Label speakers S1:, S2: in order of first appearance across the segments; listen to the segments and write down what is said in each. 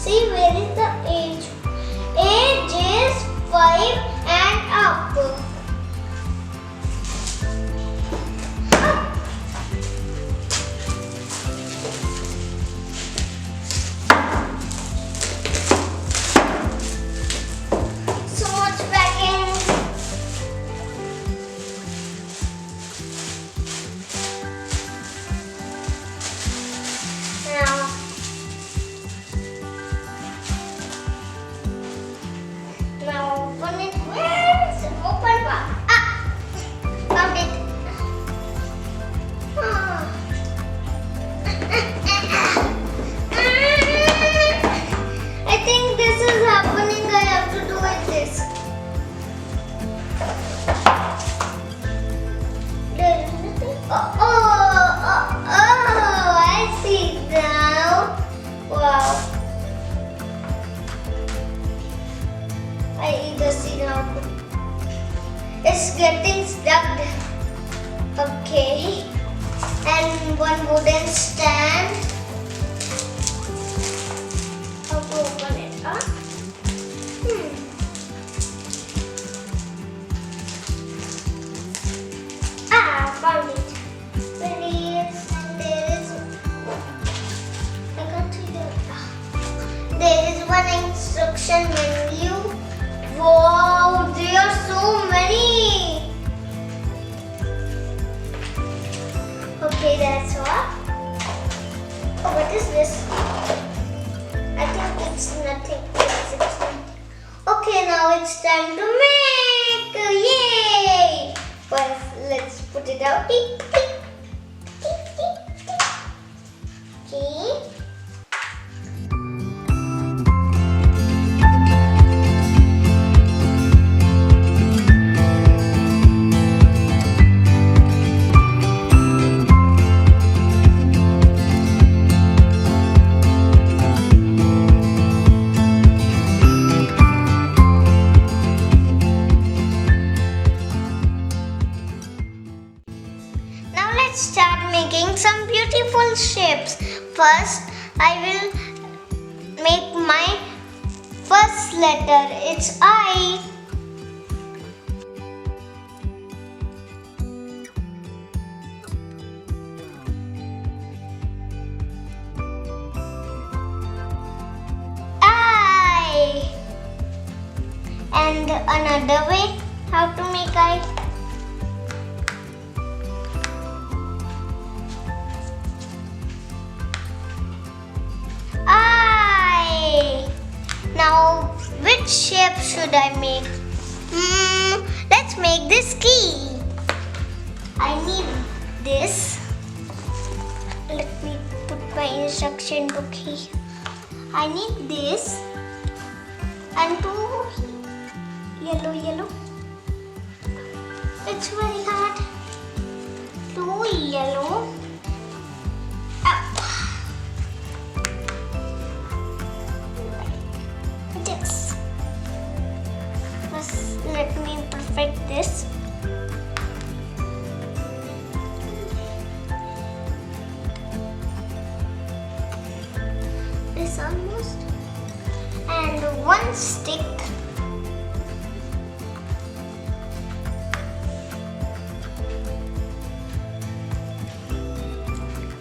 S1: See, where is the age? Age is 5 and up. So much packing. Now open it. Where is it? Open one. Found it. I think this is happening. I have to do it this. There is nothing. I see now. Wow. I either see now. It's getting stuck. Okay. And one wooden stand. How to open it, huh? Found it. There is, and there is. I can't see that. There is one instruction menu. Wow, there are so many. Okay, that's all. Oh, what is this? I think it's nothing. Yes, it's nothing. Okay, now it's time to make. Yay! Well, let's put it out. Tick, tick, tick, tick, tick. Okay. Start making some beautiful shapes. First, I will make my first letter. It's I. I. And another way how to make I. Now, which shape should I make? Let's make this key. I need this. Let me put my instruction book here. I need this and two yellow. It's very hard. Two yellow. Let me perfect this. This almost. And one stick.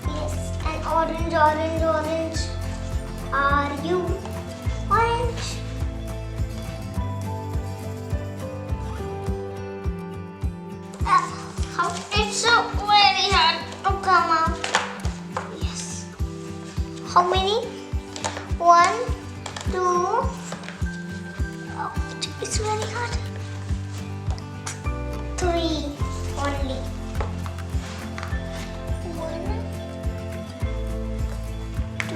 S1: Yes, and orange. Are you orange? It's so very hard to come out. Yes. How many? 1, 2. Oh, it's very hard. 3 only. 1, 2,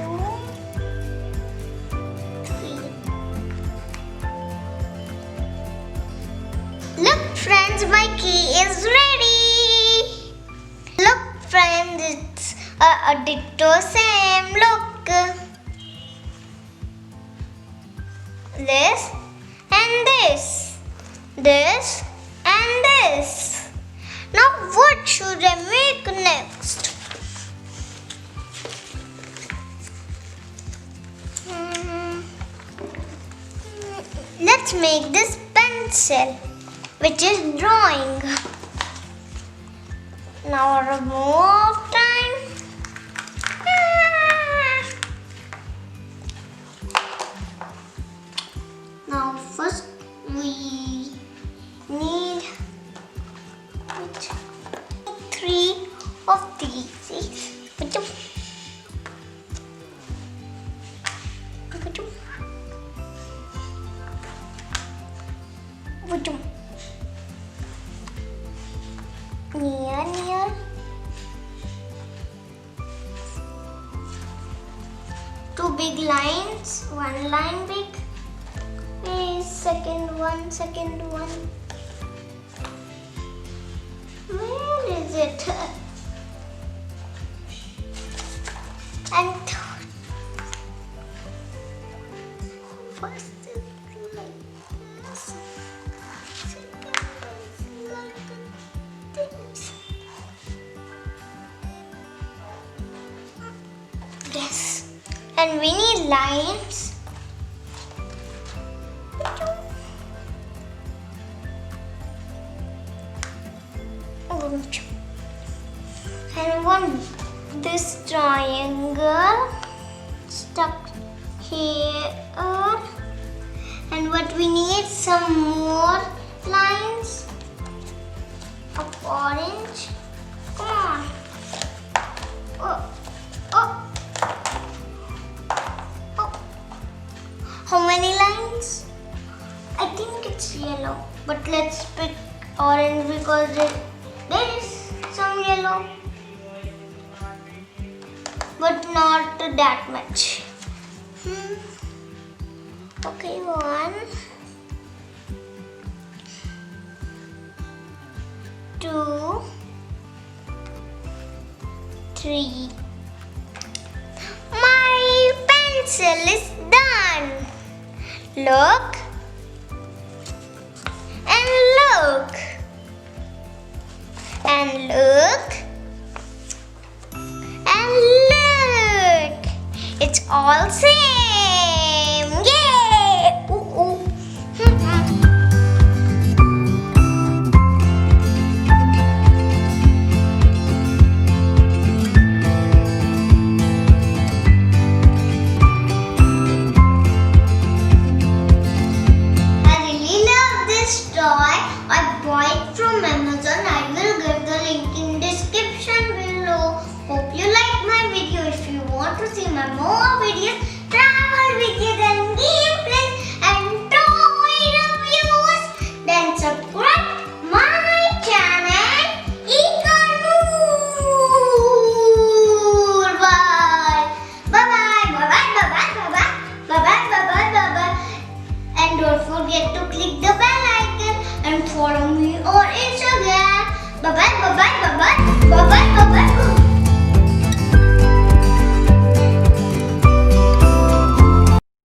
S1: 3. Look, friends, my key is ready. Look, friends, it's a ditto same. Look. This and this. This and this. Now what should I make next? let's make this pencil, which is drawing. Now remove time. Now first we need 3 of these. Near. 2 big lines, 1 line big. Second one. Where is it? And first is like this. Second is like this. Yes. And we need lines. And want this triangle stuck here. And what we need, some more lines of orange. Come on. Oh. How many lines? I think it's yellow, but let's pick orange because there is some yellow, but not that much. Okay, 1, 2, 3. My pencil is done. Look and look and look and look. It's all same. Yay! Ooh. I bought it from Amazon. I will give the link in description below. Hope you like my video. If you want to see my more videos, travel videos and gameplays and toy reviews, then subscribe my channel Iknoor World. Bye. And don't forget to click the bell icon and follow me on Instagram. Bye bye.